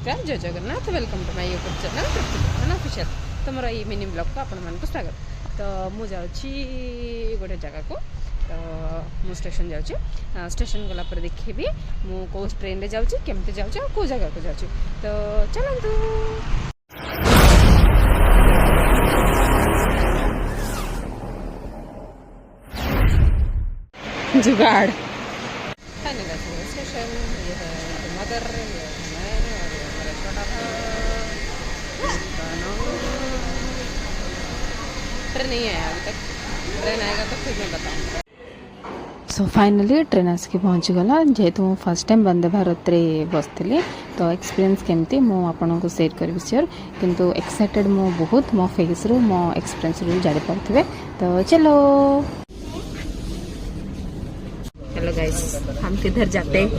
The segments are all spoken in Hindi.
नमस्कार जय Jagannath welcome to my YouTube channel Tripti official. तो मोर ये मिनी ब्लॉग को आपण मानक स्वागत। तो मु जाउची गोटे जगह को, तो मु स्टेशन जाउची। स्टेशन गला पर देखिबी मु को ट्रेन रे जाउची, केमते जाउची और को जगह को जाउची। तो चलंतु जुगाड़। स्टेशन ये है मदर, ये है मैं और ये मेरा छोटा भाई। ट्रेन नहीं आया अभी तक, ट्रेन आएगा तो फिर मैं बताऊँगा। सो फाइनली ट्रेन आसिक पहुँची गला। जेहेतु मु फर्स्ट टाइम वंदे भारत रे बसती, तो एक्सपीरियंस केमती मु आपन को शेयर करी शेयर, किंतु एक्साइटेड मु बहुत मो फेस रू मो एक्सपीरियंस रू जानि पारथिबे। तो चलो। हेलो गाइस, हम किधर जाते हैं?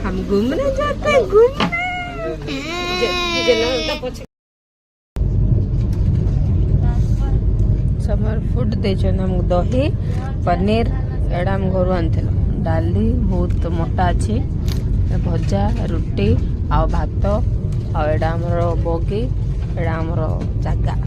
हम घूमने जाते हैं, घूमने। समर फूड देछन हम दही पनीर एडा हम घर आनथिल। डाली बहुत मोटा अच्छी, भजा रुटी आ भात आ एडा हमर बोगी, एडा हमर जागा।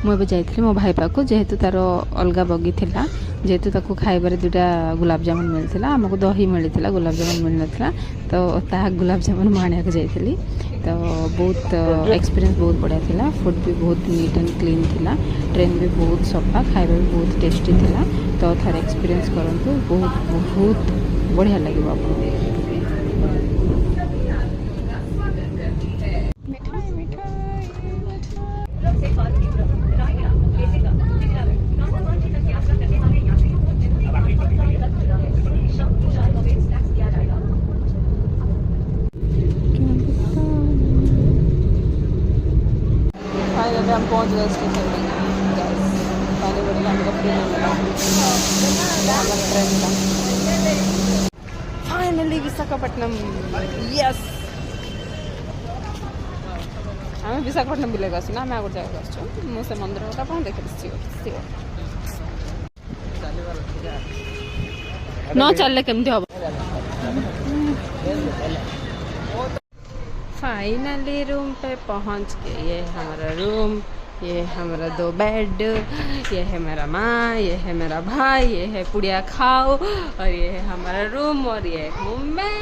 मुझे जाइए मो भाई पाक, जेहेतु तार अलग बगी थिला, जेहेतु ताकू खाइबार दुटा गुलाब जामुन मिलता, आमको दही मिलता, गुलाब जामुन मिल नाला। तो ता गुलाब जामुन मुझे जाइली। तो बहुत एक्सपीरियंस बहुत बढ़िया थिला। फूड भी बहुत नीट एंड क्लीन थिला। ट्रेन भी बहुत सफा, खाइबा भी बहुत टेस्टी थिला। तो थार एक्सपीरियंस करंतु, बहुत बहुत बढ़िया लगे आपको। हम पहुंच गए स्टेशन में। फाइनली विशाखापट्टनम, यस आम विशाखापट्टनम बुलेक आसना, आम गोटे जगह आस मुझे मंदिर गोटा कौन देखी न चलने केमती हम। फाइनली रूम पे पहुंच गए। ये हमारा रूम, ये हमारा 2 बेड, ये है मेरा माँ, ये है मेरा भाई, ये है पुड़िया खाओ, और ये है हमारा रूम, और ये हूँ मैं।